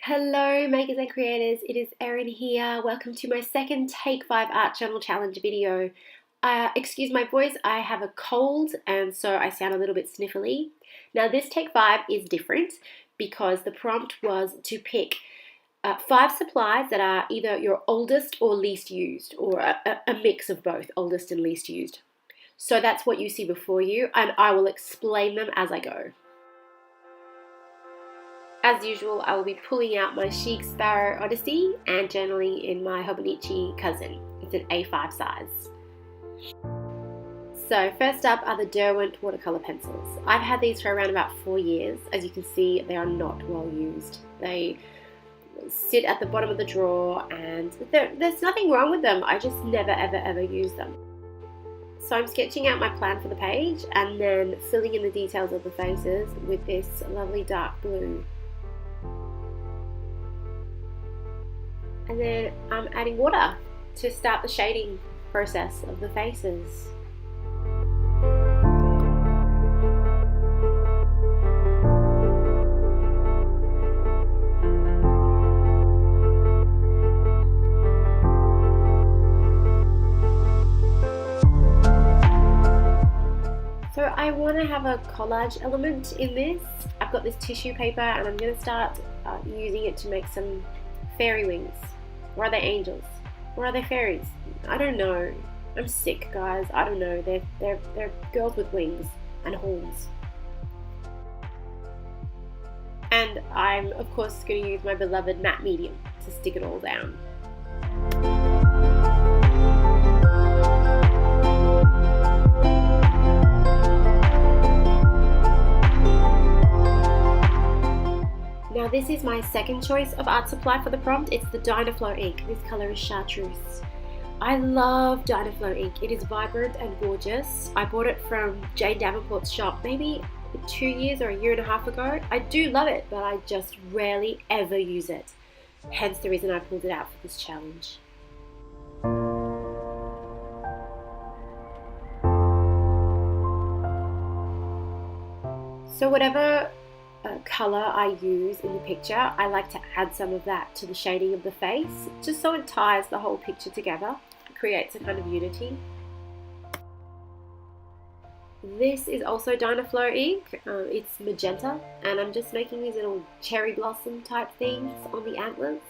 Hello makers and creators, it is Erin here. Welcome to my second Take 5 Art Journal Challenge video. Excuse my voice, I have a cold and so I sound a little bit sniffly. Now this Take 5 is different because the prompt was to pick 5 supplies that are either your oldest or least used, or a mix of both, oldest and least used. So that's what you see before you, and I will explain them as I go. As usual, I will be pulling out my Chic Sparrow Odyssey and journaling in my Hobonichi Cousin. It's an A5 size. So first up are the Derwent watercolour pencils. I've had these for around about 4 years. As you can see, they are not well used. They sit at the bottom of the drawer and there's nothing wrong with them. I just never ever use them. So I'm sketching out my plan for the page and then filling in the details of the faces with this lovely dark blue. And then I'm adding water to start the shading process of the faces. So I want to have a collage element in this. I've got this tissue paper and I'm going to start using it to make some fairy wings. Or are they angels? Or are they fairies? I don't know. I'm sick, guys. I don't know. They're girls with wings and horns. And I'm, of course, going to use my beloved matte medium to stick it all down. Now this is my second choice of art supply for the prompt. It's the Dynaflow ink. This colour is chartreuse. I love Dynaflow ink. It is vibrant and gorgeous. I bought it from Jane Davenport's shop maybe 2 years or a year and a half ago. I do love it, but I just rarely ever use it. Hence the reason I pulled it out for this challenge. So whatever colour I use in the picture, I like to add some of that to the shading of the face, just so it ties the whole picture together. It creates a kind of unity. This is also Dynaflow ink. It's magenta, and I'm just making these little cherry blossom type things on the antlers.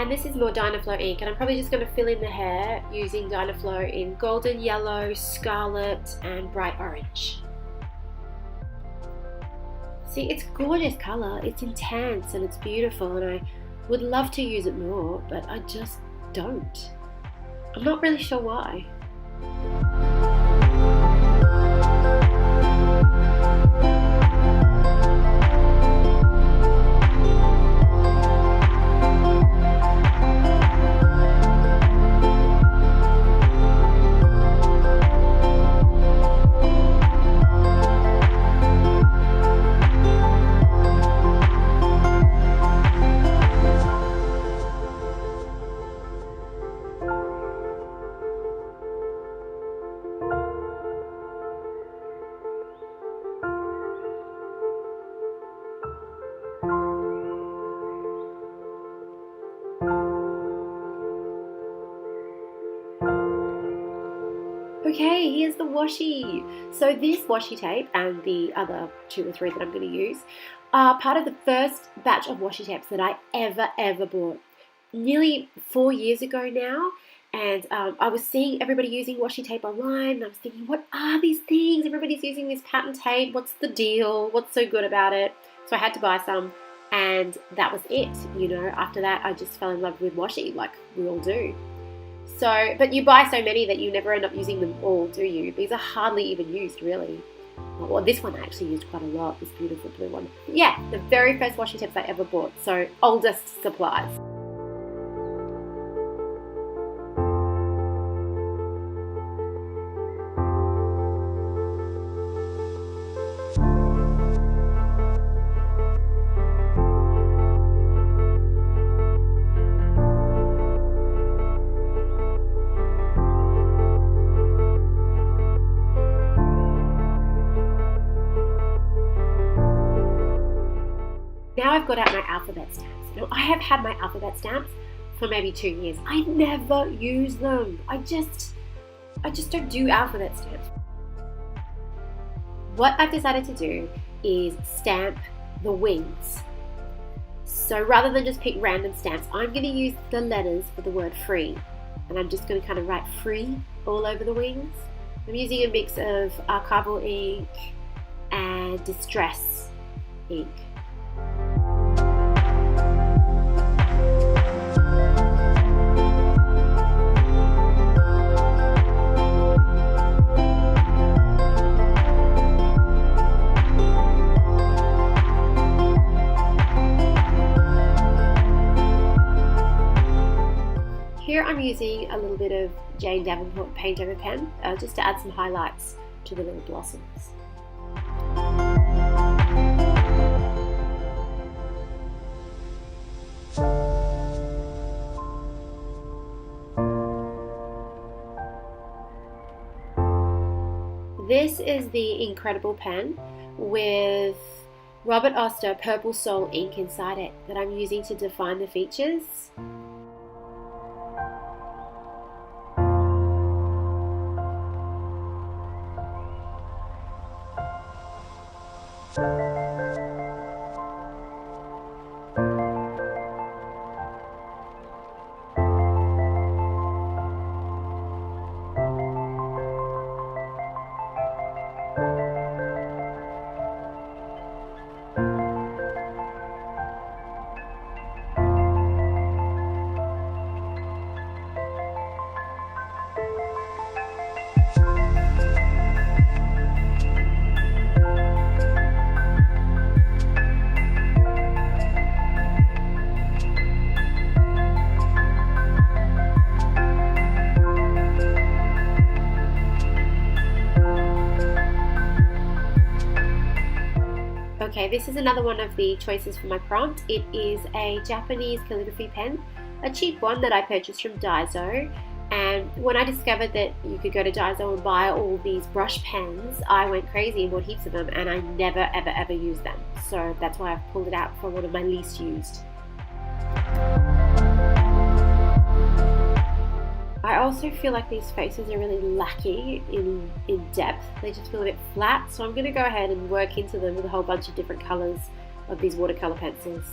This is more Dynaflow ink, and I'm probably just going to fill in the hair using Dynaflow in golden yellow, scarlet and bright orange. See, it's gorgeous colour, it's intense and it's beautiful, and I would love to use it more, but I just don't. I'm not really sure why. Okay, here's the washi. So this washi tape and the other 2 or 3 that I'm going to use are part of the first batch of washi tapes that I ever bought. Nearly 4 years ago now, And I was seeing everybody using washi tape online, and I was thinking, what are these things? Everybody's using this pattern tape. What's the deal? What's so good about it? So I had to buy some, and that was it. After that, I just fell in love with washi, like we all do. So, but you buy so many that you never end up using them all, do you? These are hardly even used, really. Well, this one I actually used quite a lot, this beautiful blue one. Yeah, the very first washi tapes I ever bought, so oldest supplies. Now I've got out my alphabet stamps. Now I have had my alphabet stamps for maybe 2 years. I never use them. I just don't do alphabet stamps. What I've decided to do is stamp the wings. So rather than just pick random stamps, I'm going to use the letters for the word free. And I'm just going to kind of write free all over the wings. I'm using a mix of archival ink and distress ink. Here I'm using a little bit of Jane Davenport paint over pen just to add some highlights to the little blossoms. This is the Incredible pen with Robert Oster Purple Soul ink inside it that I'm using to define the features. Okay, this is another one of the choices for my prompt. It is a Japanese calligraphy pen, a cheap one that I purchased from Daiso. And when I discovered that you could go to Daiso and buy all these brush pens, I went crazy and bought heaps of them, and I never ever ever used them. So that's why I've pulled it out for one of my least used. I also feel like these faces are really lacking in depth. They just feel a bit flat, so I'm going to go ahead and work into them with a whole bunch of different colours of these watercolour pencils.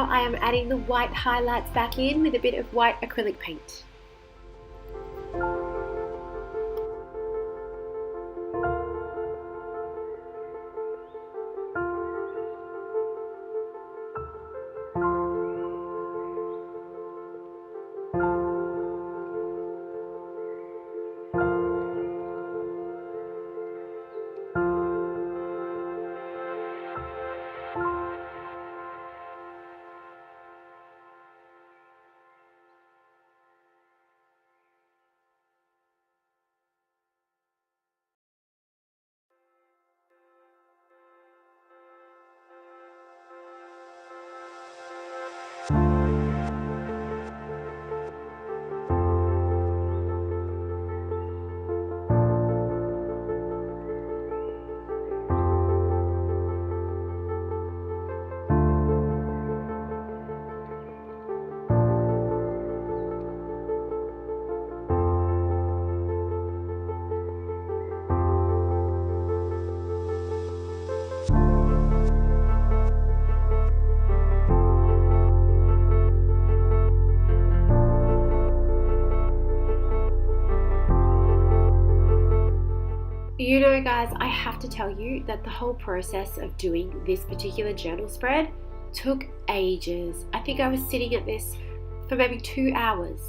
I am adding the white highlights back in with a bit of white acrylic paint. guys, I have to tell you that the whole process of doing this particular journal spread took ages. I think I was sitting at this for maybe 2 hours,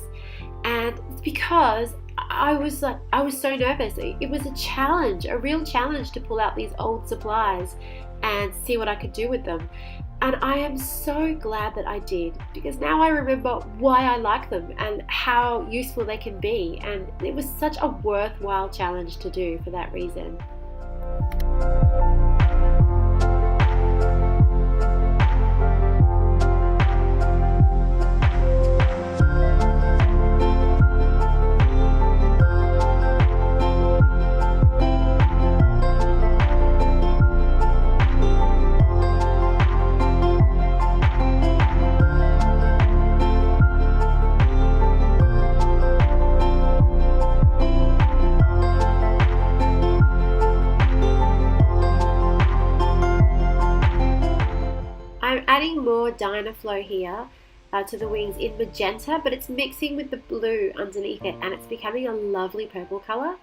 and it's because I was so nervous. It was a challenge, a real challenge, to pull out these old supplies and see what I could do with them. And I am so glad that I did, because now I remember why I like them and how useful they can be, and it was such a worthwhile challenge to do for that reason. I'm adding more Dynaflow here to the wings in magenta, but it's mixing with the blue underneath it, and it's becoming a lovely purple colour,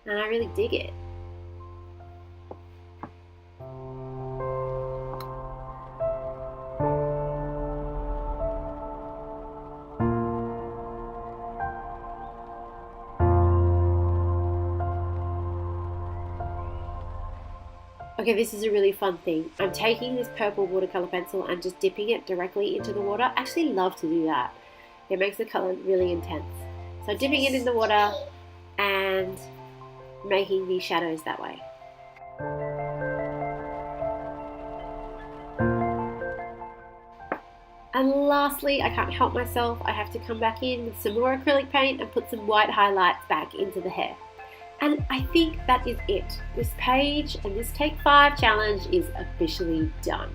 and I really dig it. Okay, this is a really fun thing. I'm taking this purple watercolor pencil and just dipping it directly into the water. I actually love to do that. It makes the color really intense. So dipping it in the water and making these shadows that way. And lastly, I can't help myself, I have to come back in with some more acrylic paint and put some white highlights back into the hair. And I think that is it. This page and this Take 5 challenge is officially done.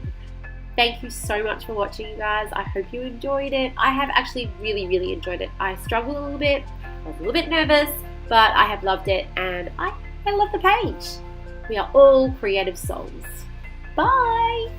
Thank you so much for watching, you guys. I hope you enjoyed it. I have actually really enjoyed it. I struggled a little bit, I was a little bit nervous, but I have loved it, and I love the page. We are all creative souls. Bye!